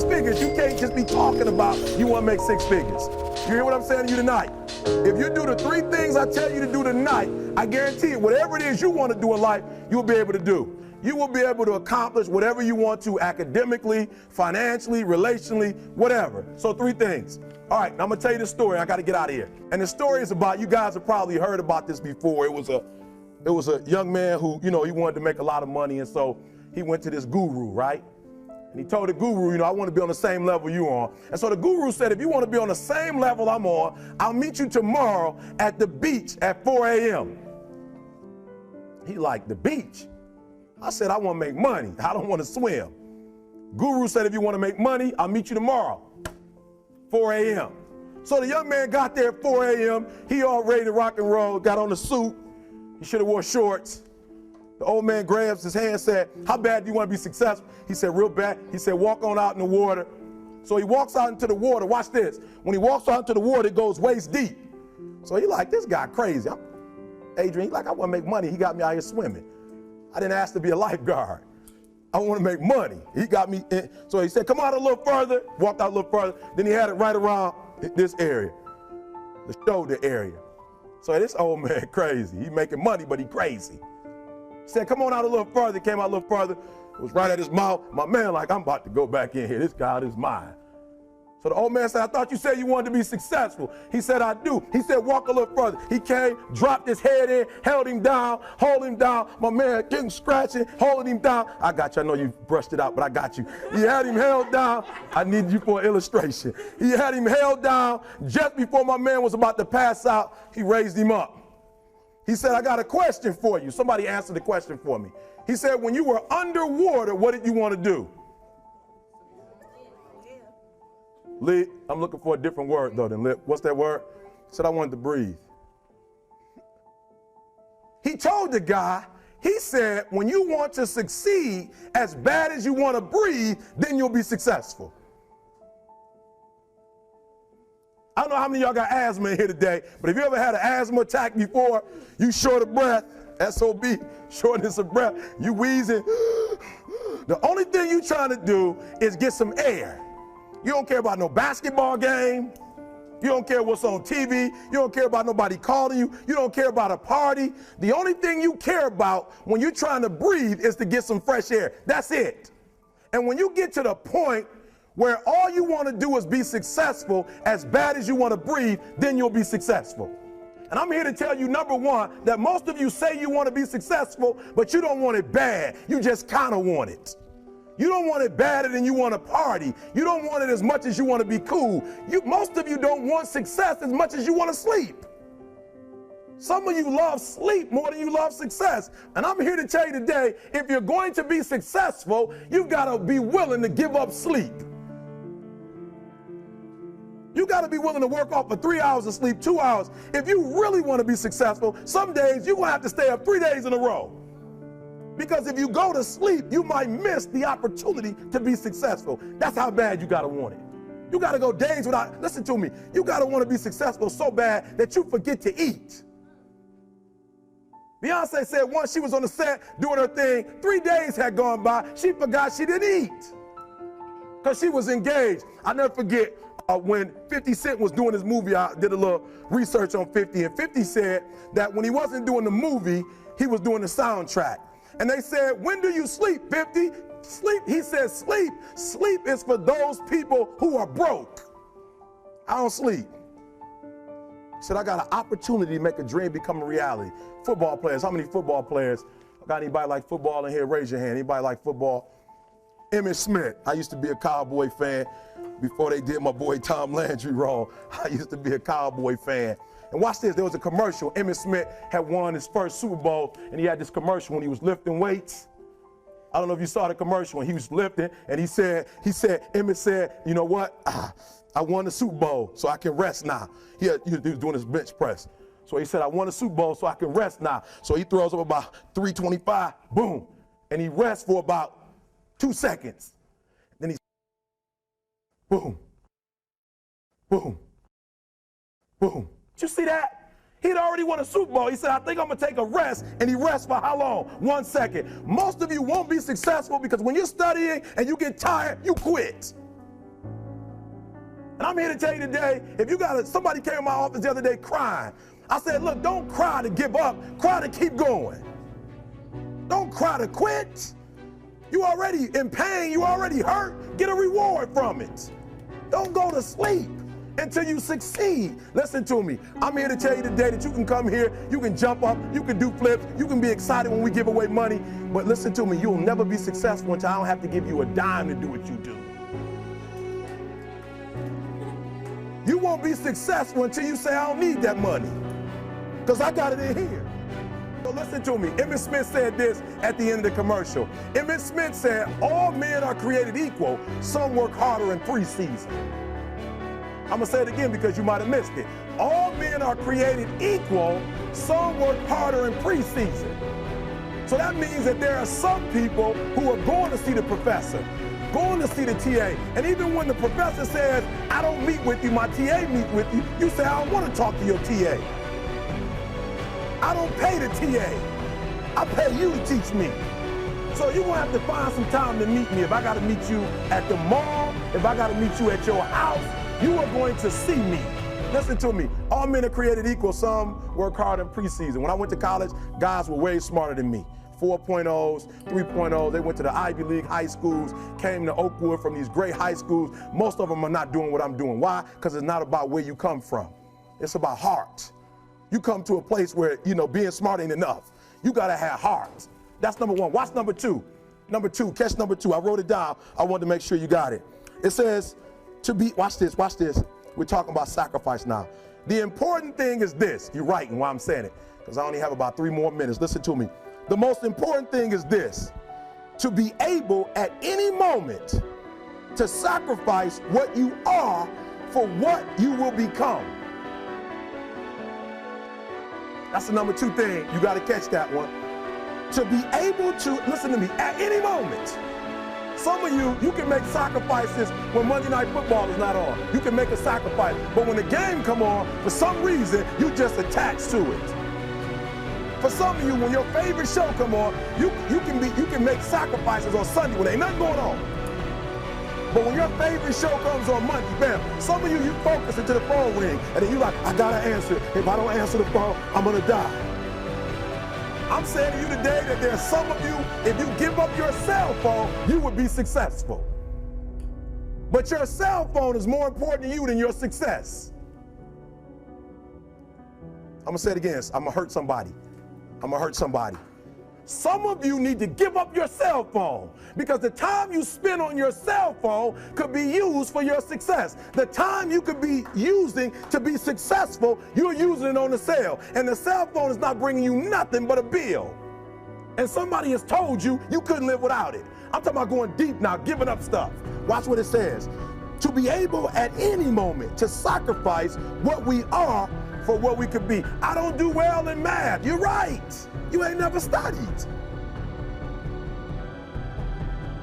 figures, you can't just be talking about you want to make 6 figures. You hear what I'm saying to you tonight? If you do the 3 things I tell you to do tonight, I guarantee you, whatever it is you want to do in life, you'll be able to do. You will be able to accomplish whatever you want to academically, financially, relationally, whatever. So 3 things. All right, now I'm going to tell you this story. I got to get out of here. And the story is about, you guys have probably heard about this before. It was a young man who, he wanted to make a lot of money, and so he went to this guru, right? And he told the guru, I want to be on the same level you're on. And so the guru said, if you want to be on the same level I'm on, I'll meet you tomorrow at the beach at 4 a.m. He like, the beach? I said, I want to make money. I don't want to swim. Guru said, if you want to make money, I'll meet you tomorrow, 4 a.m. So the young man got there at 4 a.m. He all ready to rock and roll, got on the suit. He should have wore shorts. The old man grabs his hand and said, how bad do you want to be successful? He said, real bad. He said, walk on out in the water. So he walks out into the water. Watch this. When he walks out into the water, it goes waist deep. So he like, this guy crazy. Adrian, he like, I want to make money. He got me out here swimming. I didn't ask to be a lifeguard. I want to make money. He got me in. So he said, come out a little further. Walked out a little further. Then he had it right around this area, the shoulder area. So this old man crazy. He making money, but he crazy. He said, come on out a little further. Came out a little further. It was right at his mouth. My man like, I'm about to go back in here. This guy is mine. So the old man said, I thought you said you wanted to be successful. He said, I do. He said, walk a little further. He came, dropped his head in, held him down, hold him down. My man getting scratching, holding him down. I got you. I know you brushed it out, but I got you. He had him held down. I need you for an illustration. He had him held down. Just before my man was about to pass out, he raised him up. He said, I got a question for you. Somebody answer the question for me. He said, when you were underwater, what did you want to do? Lee, I'm looking for a different word though than lip. What's that word? He said, I wanted to breathe. He told the guy, he said, when you want to succeed as bad as you want to breathe, then you'll be successful. I don't know how many of y'all got asthma in here today, but if you ever had an asthma attack before, you short of breath, SOB, shortness of breath, you wheezing. The only thing you trying to do is get some air. You don't care about no basketball game. You don't care what's on TV. You don't care about nobody calling you. You don't care about a party. The only thing you care about when you're trying to breathe is to get some fresh air. That's it. And when you get to the point where all you want to do is be successful as bad as you want to breathe, then you'll be successful. And I'm here to tell you, number one, that most of you say you want to be successful, but you don't want it bad. You just kind of want it. You don't want it badder than you want to party. You don't want it as much as you want to be cool. Most of you don't want success as much as you want to sleep. Some of you love sleep more than you love success. And I'm here to tell you today, if you're going to be successful, you've got to be willing to give up sleep. You got to be willing to work off for 3 hours of sleep, 2 hours. If you really want to be successful, some days you're going to have to stay up 3 days in a row. Because if you go to sleep, you might miss the opportunity to be successful. That's how bad you got to want it. You got to go days without, listen to me, you got to want to be successful so bad that you forget to eat. Beyonce said once she was on the set doing her thing, 3 days had gone by, she forgot she didn't eat because she was engaged. I'll never forget when 50 Cent was doing his movie. I did a little research on 50, and 50 said that when he wasn't doing the movie, he was doing the soundtrack. And they said, when do you sleep, 50? Sleep. He said, sleep. Sleep is for those people who are broke. I don't sleep. He said, I got an opportunity to make a dream become a reality. Football players, how many football players? Got anybody like football in here? Raise your hand. Anybody like football? Emmitt Smith. I used to be a Cowboy fan before they did my boy Tom Landry wrong. I used to be a Cowboy fan. And watch this, there was a commercial. Emmitt Smith had won his first Super Bowl, and he had this commercial when he was lifting weights. I don't know if you saw the commercial when he was lifting, and Emmitt said, you know what? I won the Super Bowl, so I can rest now. He was doing his bench press. So he said, I won the Super Bowl, so I can rest now. So he throws up about 325, boom, and he rests for about 2 seconds. Then he, boom, boom, boom. Did you see that? He'd already won a Super Bowl. He said, I think I'm going to take a rest. And he rests for how long? 1 second. Most of you won't be successful because when you're studying and you get tired, you quit. And I'm here to tell you today, if you got somebody came in my office the other day crying. I said, look, don't cry to give up, cry to keep going. Don't cry to quit. You already in pain, you already hurt, get a reward from it. Don't go to sleep until you succeed. Listen to me. I'm here to tell you today that you can come here, you can jump up, you can do flips, you can be excited when we give away money, but listen to me, you'll never be successful until I don't have to give you a dime to do what you do. You won't be successful until you say, I don't need that money, because I got it in here. So listen to me. Emmitt Smith said this at the end of the commercial. Emmitt Smith said, all men are created equal. Some work harder in preseason. I'm going to say it again because you might have missed it. All men are created equal. Some work harder in preseason. So that means that there are some people who are going to see the professor, going to see the TA. And even when the professor says, I don't meet with you, my TA meet with you, you say, I don't want to talk to your TA. I don't pay the TA. I pay you to teach me. So you're going to have to find some time to meet me. If I got to meet you at the mall, if I got to meet you at your house, you are going to see me. Listen to me. All men are created equal. Some work hard in preseason. When I went to college, guys were way smarter than me. 4.0s, 3.0s. They went to the Ivy League high schools, came to Oakwood from these great high schools. Most of them are not doing what I'm doing. Why? Because it's not about where you come from. It's about heart. You come to a place where, being smart ain't enough. You got to have heart. That's number one. Watch number two. Number two, catch number two. I wrote it down. I wanted to make sure you got it. It says to be, watch this. We're talking about sacrifice now. The important thing is this. You're writing while I'm saying it, because I only have about 3 more minutes. Listen to me. The most important thing is this: to be able at any moment to sacrifice what you are for what you will become. That's the number 2 thing. You got to catch that one. To be able to, listen to me, at any moment. Some of you can make sacrifices when Monday Night Football is not on. You can make a sacrifice. But when the game come on, for some reason, you just attached to it. For some of you, when your favorite show come on, you can make sacrifices on Sunday when ain't nothing going on. But when your favorite show comes on Monday, bam, some of you focus until the phone ring, and then you like, I gotta answer. If I don't answer the phone, I'm gonna die. I'm saying to you today that there's some of you, if you give up your cell phone, you would be successful. But your cell phone is more important to you than your success. I'm gonna say it again, I'm gonna hurt somebody. Some of you need to give up your cell phone, because the time you spend on your cell phone could be used for your success. The time you could be using to be successful, you're using it on the cell. And the cell phone is not bringing you nothing but a bill. And somebody has told you you couldn't live without it. I'm talking about going deep now, giving up stuff. Watch what it says. To be able at any moment to sacrifice what we are for what we could be. I don't do well in math. You're right. You ain't never studied.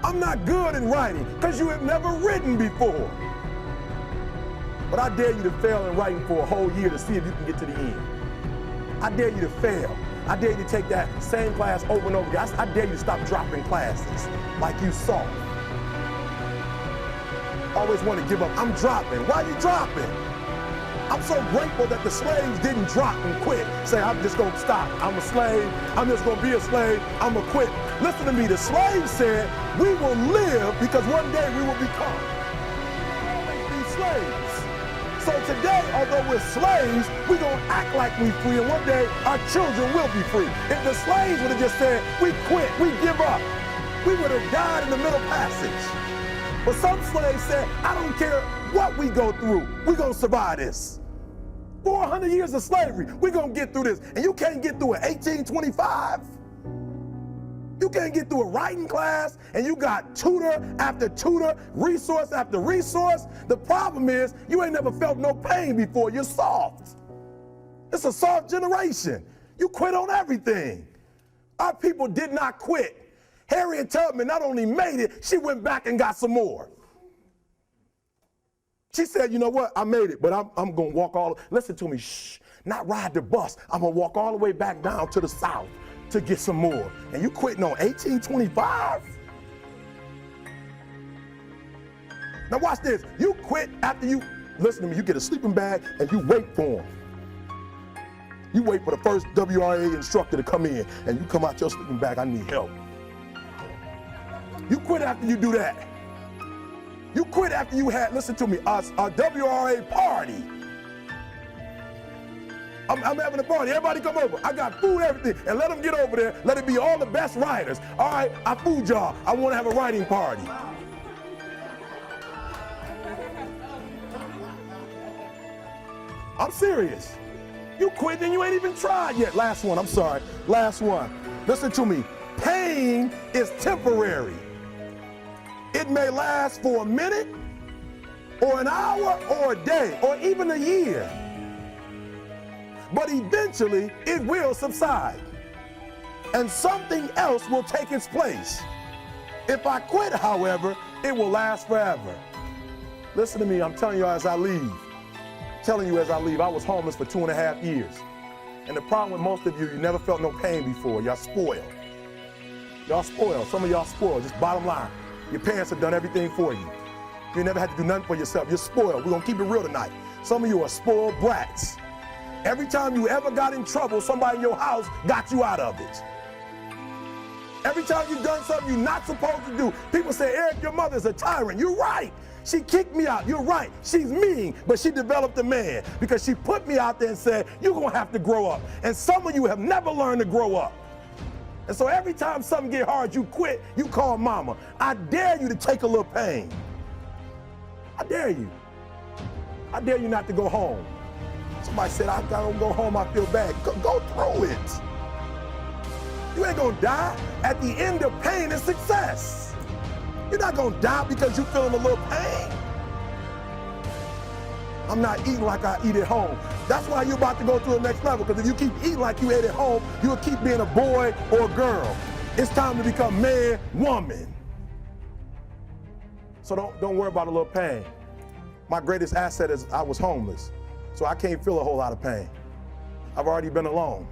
I'm not good in writing because you have never written before. But I dare you to fail in writing for a whole year to see if you can get to the end. I dare you to fail. I dare you to take that same class over and over again. I dare you to stop dropping classes like you saw. Always want to give up. I'm dropping. Why are you dropping? I'm so grateful that the slaves didn't drop and quit. Say, I'm just going to stop. I'm a slave. I'm just going to be a slave. I'm going to quit. Listen to me. The slaves said, we will live because one day we will become. We'll always be slaves. So today, although we're slaves, we're going to act like we're free, and one day our children will be free. If the slaves would have just said, we quit, we give up, we would have died in the middle passage. But some slaves said, I don't care what we go through, we're going to survive this. 400 years of slavery, we're going to get through this. And you can't get through it 1825. You can't get through a writing class, and you got tutor after tutor, resource after resource. The problem is you ain't never felt no pain before. You're soft. It's a soft generation. You quit on everything. Our people did not quit. Harriet Tubman not only made it, she went back and got some more. She said, you know what, I made it, but I'm going to walk listen to me, not ride the bus. I'm going to walk all the way back down to the South to get some more. And you quitting on 1825? Now watch this. You quit after you listen to me, you get a sleeping bag and you wait for them. You wait for the first WRA instructor to come in and you come out your sleeping bag, I need help. You quit after you do that. You quit after you had, listen to me, a WRA party. I'm having a party, everybody come over. I got food, everything, and let them get over there. Let it be all the best writers. All right, I fooled y'all. I want to have a writing party. I'm serious. You quit and you ain't even tried yet. Last one, I'm sorry. Last one. Listen to me. Pain is temporary. It may last for a minute, or an hour, or a day, or even a year. But eventually, it will subside. And something else will take its place. If I quit, however, it will last forever. Listen to me, I'm telling you as I leave. I was homeless for 2.5 years. And the problem with most of you never felt no pain before. Y'all spoiled. Y'all spoiled. Some of y'all spoiled, just bottom line. Your parents have done everything for you. You never had to do nothing for yourself. You're spoiled. We're gonna keep it real tonight. Some of you are spoiled brats. Every time you ever got in trouble, somebody in your house got you out of it. Every time you've done something you're not supposed to do, people say, Eric, your mother's a tyrant. You're right. She kicked me out. You're right. She's mean, but she developed a man because she put me out there and said, you're going to have to grow up. And some of you have never learned to grow up. And so every time something get hard, you quit, you call mama. I dare you to take a little pain. I dare you. I dare you not to go home. Somebody said, I don't go home, I feel bad. Go through it. You ain't gonna die. At the end of pain is success. You're not gonna die because you're feeling a little pain. I'm not eating like I eat at home. That's why you're about to go to the next level, because if you keep eating like you ate at home, you'll keep being a boy or a girl. It's time to become man, woman. So don't worry about a little pain. My greatest asset is I was homeless. So I can't feel a whole lot of pain. I've already been alone.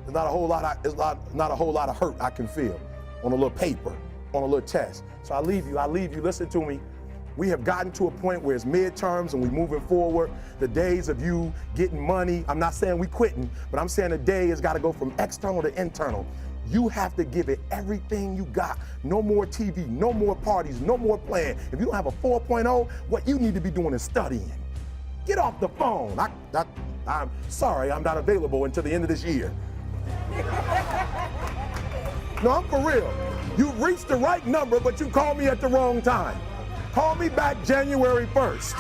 There's not a whole lot of hurt I can feel on a little paper, on a little test. So I leave you, listen to me. We have gotten to a point where it's midterms and we're moving forward. The days of you getting money, I'm not saying we quitting, but I'm saying the day has got to go from external to internal. You have to give it everything you got. No more TV, no more parties, no more playing. If you don't have a 4.0, what you need to be doing is studying. Get off the phone. I'm sorry, I'm not available until the end of this year. No, I'm for real. You reached the right number, but you called me at the wrong time. Call me back January 1st.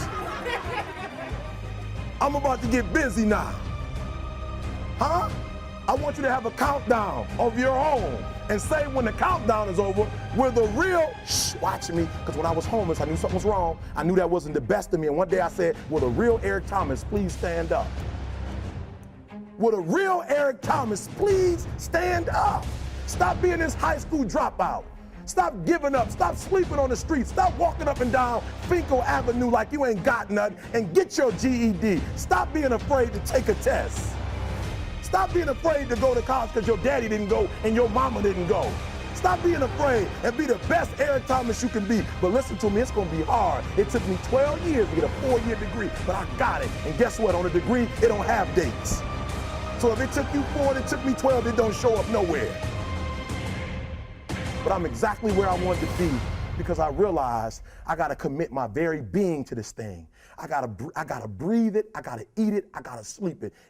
I'm about to get busy now. Huh? I want you to have a countdown of your own and say when the countdown is over, we're the real, watch me, because when I was homeless, I knew something was wrong. I knew that wasn't the best of me. And one day I said, will the real Eric Thomas please stand up? Will the real Eric Thomas please stand up? Stop being this high school dropout. Stop giving up. Stop sleeping on the street. Stop walking up and down Finkel Avenue like you ain't got nothing and get your GED. Stop being afraid to take a test. Stop being afraid to go to college because your daddy didn't go and your mama didn't go. Stop being afraid and be the best Eric Thomas you can be. But listen to me, it's going to be hard. It took me 12 years to get a 4-year degree, but I got it. And guess what? On a degree, it don't have dates. So if it took you 4 and it took me 12, it don't show up nowhere. But I'm exactly where I wanted to be because I realized I got to commit my very being to this thing. I gotta breathe it, I gotta eat it, I gotta sleep it.